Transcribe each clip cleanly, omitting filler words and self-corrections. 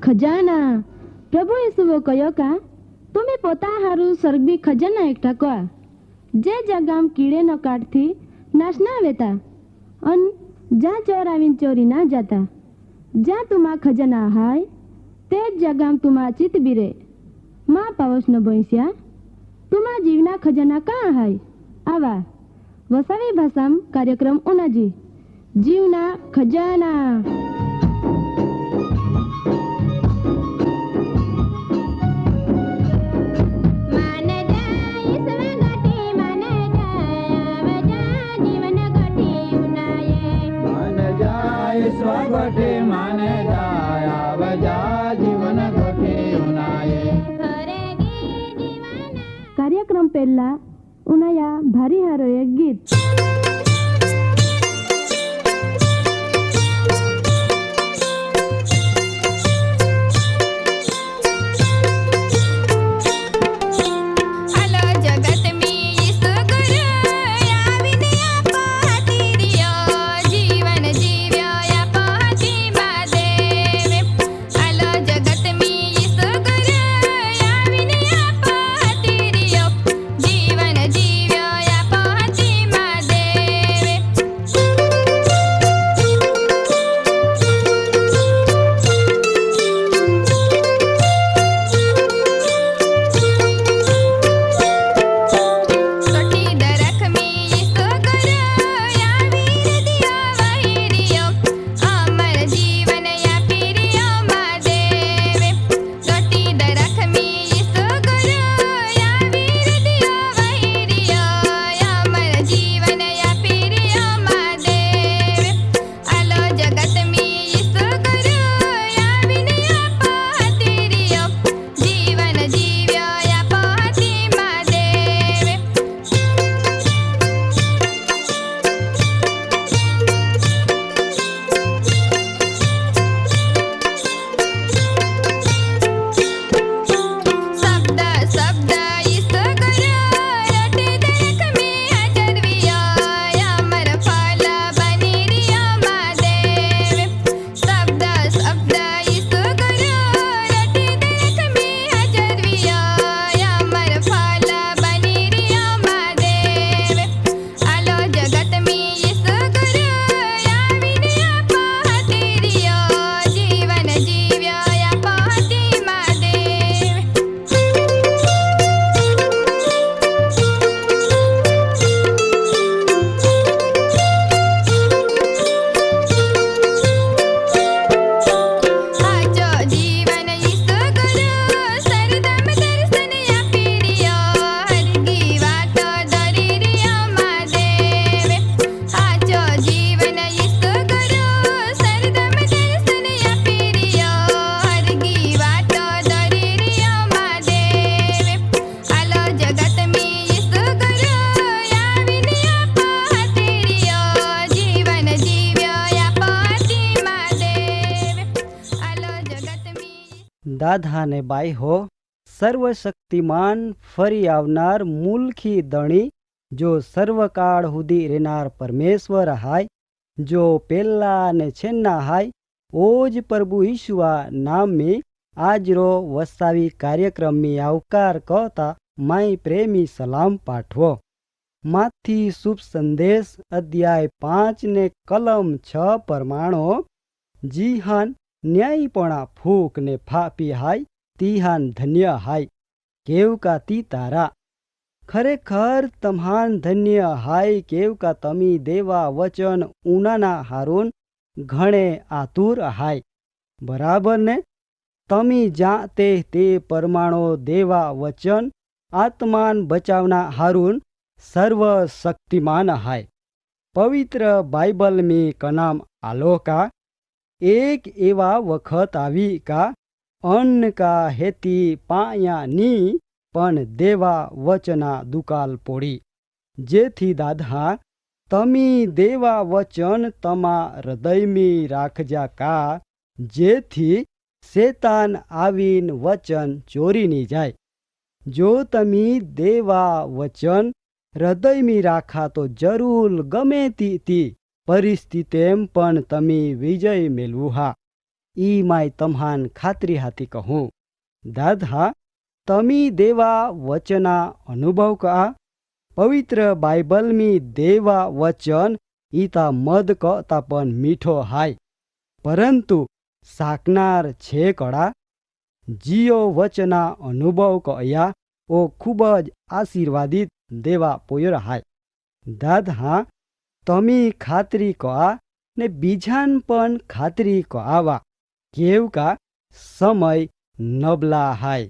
खजाना प्रभु यीशुओ कहो का तुम्हें पोता हारू स्वर्गीय खजाना एकठा को जे जगाम कीड़े न काटथी नाश ना वेता अन जा चोर आवीन चोरी ना जाता जा तुमा खजाना हाय ते जगाम तुमा चित बीरे माँ पावस न बोईस्या तुमा जीवना खजाना कहाँ हाय आवा वसावी भाषाम कार्यक्रम उनाजी जीवना खजाना। कार्यक्रम पहला उनाया भारी हारो एक गीत દાદા ને બાઈ હો સર્વશક્તિમાન ફરી આવનાર મુલખી ધણી જો સર્વકાળ સુધી રહેનાર પરમેશ્વર હાય જો પેલા ને છેન્ના હાય ઓજ પ્રભુ ઈશુઆ નામ में आज रो वसावी कार्यक्रम में आवकार कहता माई प्रेमी सलाम पाठवो। माथी शुभ संदेश अध्याय 5 ने कलम 6 परमाणो जीहान न्यायपणा फूक ने फापी हाय तीहान धन्य हाय केव का ती तारा खरेखर तम्हान धन्य हाय केव का तमी देवा वचन ऊनाना हारून घणे आतुर हाय बराबर ने तमी जाते ते परमाणो देवा वचन आत्मान बचावना हारून सर्वशक्तिमान हाय। पवित्र बाइबल में कनाम आलो का एक एवा वखत आवी का अन्न का हेती पाया नी पण देवा वचना दुकाल पोड़ी जेथी दादा तमी देवा वचन तमा हृदय में राखजा का जेथी शैतान आवीन वचन चोरी नी जाय। जो तमी देवा वचन हृदय में राखा तो जरूर गमे ती परिस्थिति पण तमी विजय मेलवू हा। ई माय तम्हान खात्री हाथी कहूँ। दादा तमी देवा वचना अनुभव का पवित्र बाइबल में देवा वचन ईता मद कहता पण मीठो हाय, परंतु साकनार छे कड़ा जियो वचना अनुभव कया ओ खूब ज आशीर्वादित देवा पोयर हाय। दादा तमी खातरी कआ ने बीजान पण खातरी कआवा केव का समय नबला हाय।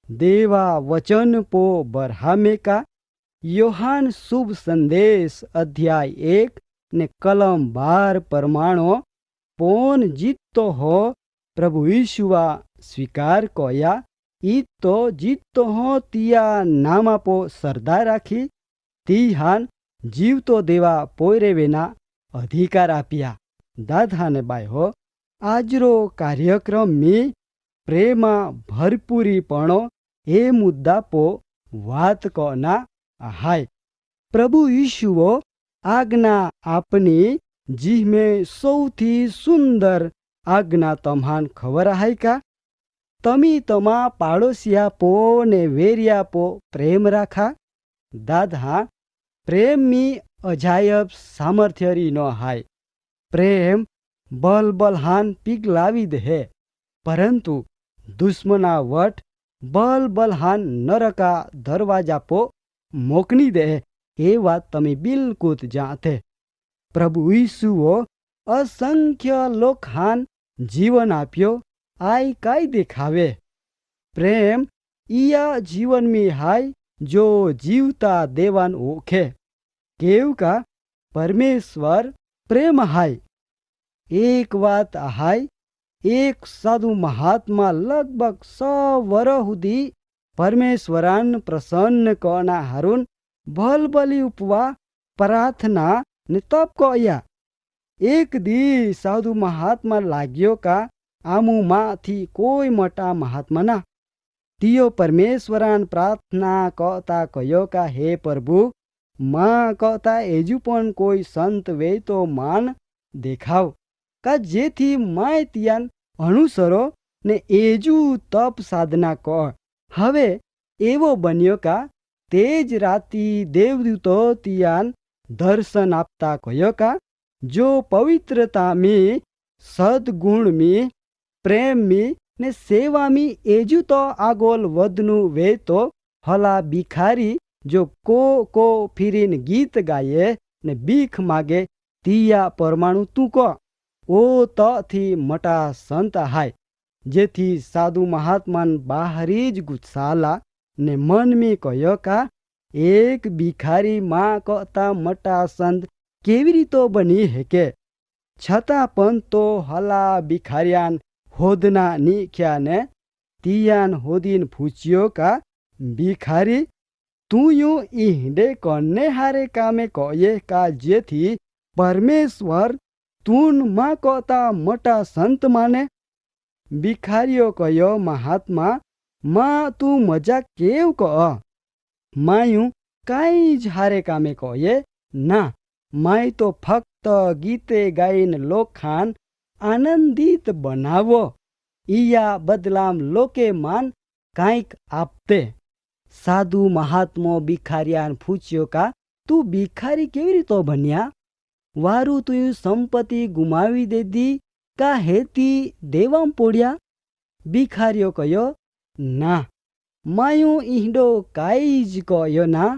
देवा वचन पो बरहामे का योहान शुभ संदेश अध्याय 1 ने कलम 12 परमाणो पोन जीतो हो प्रभु यीशुआ स्वीकार कया ई तो जीतो हो तिया नामा पो सरदार राखी तीहान जीव तो देवा पोयरे वेना अधिकार आप्या। दादा ने बाय हो आजरो कार्यक्रम में प्रेमा भरपूरी पणो ए मुद्दा पो वात कोना हाय। प्रभु यीशुओ आज्ञा आपनी जी में सौथी सुंदर आज्ञा तम्हान खबर हाय का तमी तमा पाड़ोसिया पो ने वेरिया पो प्रेम राखा। दादा प्रेम में अजायब सामर्थ्यरी नो हाय। प्रेम बल बलहान पिघलावी दे, परंतु दुश्मना वट बल बलहान नरका दरवाजा पो मोकनी दे ए बात तमे बिल्कुल जानते। प्रभु यीशुओ असंख्य लोखान जीवन आप्यो आई काई देखावे। प्रेम इया जीवन में हाय जो जीवता देवान ओखे केव का परमेश्वर प्रेम हाय। एक बात हाय एक साधु महात्मा लगभग 100 वर्ष हुदी परमेश्वरान प्रसन्न करना हारून भल बली उपवा प्रार्थना ने तप कया। एक दी साधु महात्मा लाग्यो का आमू माँ थी कोई मोटा महात्मा ना तियो परमेश्वरान प्रार्थना कहता कयो का हे प्रभु माँ कहता एजुपन कोई संत वे तो मान देखाव का जेथी माय तियान अनुसरो ने एजू तप साधना कह। हवे एवो बन्यो का तेज राती देवदूतो तियान दर्शन आपता कयो का जो पवित्रता में सद्गुण में प्रेम में ने सेवा में एजू तो आगोल वदनु वे तो हला भिखारी जो को फिरिन गीत गाये ने भीख मागे तिया परमाणु तू को ओ तो थी मटा संत हाय जेथी साधु महात्मान बाहरीज गुस्साला ने मन में कयो का एक भिखारी माँ कहता मटा संत केवी रीतो बनी है के छता पण तो हला भिखारियान होदना निख्या ने तियान होदिन फूचियो का भिखारी तू यूं इहडे करने हारे कामे कये का जेथी परमेश्वर तून माँ कहता मोटा संत माने। भिखारियो कयो महात्मा माँ तू मजा केव कह मायू काई झारे कामे कये ना माई तो फक्त गीते गाइन लोखान आनंदित बनावो इया बदलाम लोके मान काईक आपते। साधु महात्मो भिखारियान फूच्यो का तू भिखारी केवी रीतो बन्या वारू तू संपत्ति गुमावी दे दी का हेती देवाम पोड़िया। भिखारियो कयो ना मायू इहडो काईज कयो ना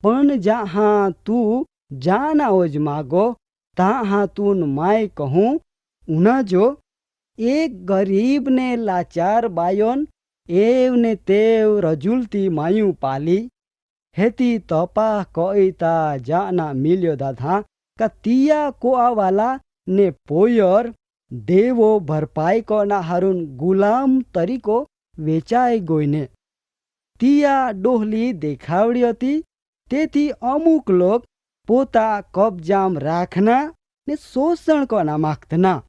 पण जहाँ तू जाना ओज मागो तहाँ तून माय कहूँ उना जो एक गरीब ने लाचार बायोन एव ने तेव रजुलती मायू पाली हेती तपा कईता जाना मिल्यो दाधा का तिया कोआ वाला ने पोयर देवो भरपाई करना हारून गुलाम तरीको वेचाय गोयने तिया डोहली देखावड़ी हती तेथी अमुक लोग पोता कब्जाम राखना ने शोषण करना मागतना।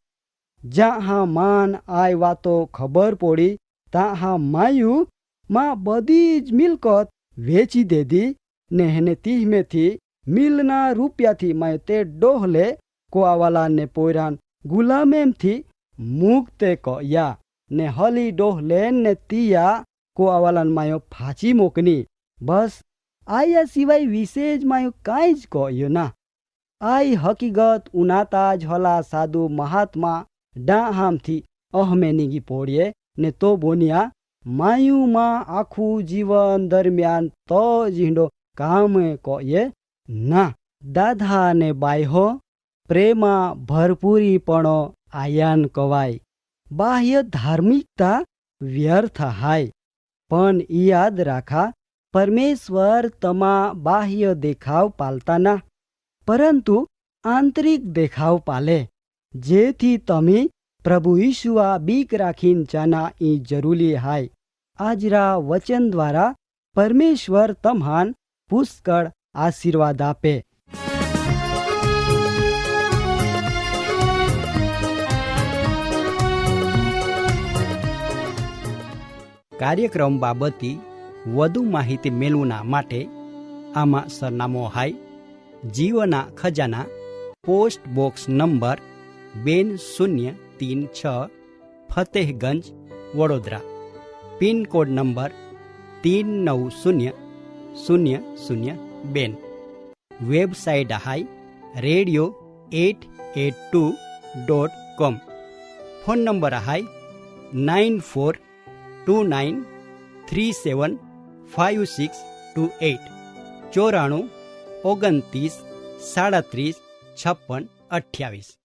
जहाँ मान आय वातो खबर पड़ी तहाँ मायू माँ बदीज मिलकत वेची दे दी ने तीह में थी मिलना रुपया थी मैं ते डोहले कोआवाला ने पोरान गुलामेम थी મુક્તે કો યા ને હલી ડોહ લેન ને તિયા કો આવાલાન માયો ફાચી મોકની બસ આયા સિવાય વિશેષ માયો કાંઈ જ કહ્યો ના. આઈ હકીકત ઉનાતા જ હલા સાધુ મહાત્મા ડા હામથી અહમે નીગી પોડીએ ને તો બોનિયા માયુમાં આખું જીવન દરમિયાન તો જીંડો કામે કહે ના. દાદા ને બાહ્યો પ્રેમા ભરપૂરીપણો આયાન કવાય. બાહ્ય ધાર્મિકતા વ્યર્થ હાય પણ યાદ રાખા પરમેશ્વર તમા બાહ્ય દેખાવ પાલતા ના પરંતુ આંતરિક દેખાવ પાલે જેથી તમે પ્રભુ ઈશુઆ બીક રાખીને ચાના ઈ જરૂરી હાય. આજરા વચન દ્વારા પરમેશ્વર તમ્હાન પુષ્કળ આશીર્વાદ આપે. કાર્યક્રમ બાબતે વધુ માહિતી મેળવવા માટે આમાં સરનામો હાય જીવના ખજાના post box number 2036 Fatehganj Vadodara pincode number 390002. Website હાય radio882.com. ફોન નંબર હાય 9429375628 94 29 37 56 28.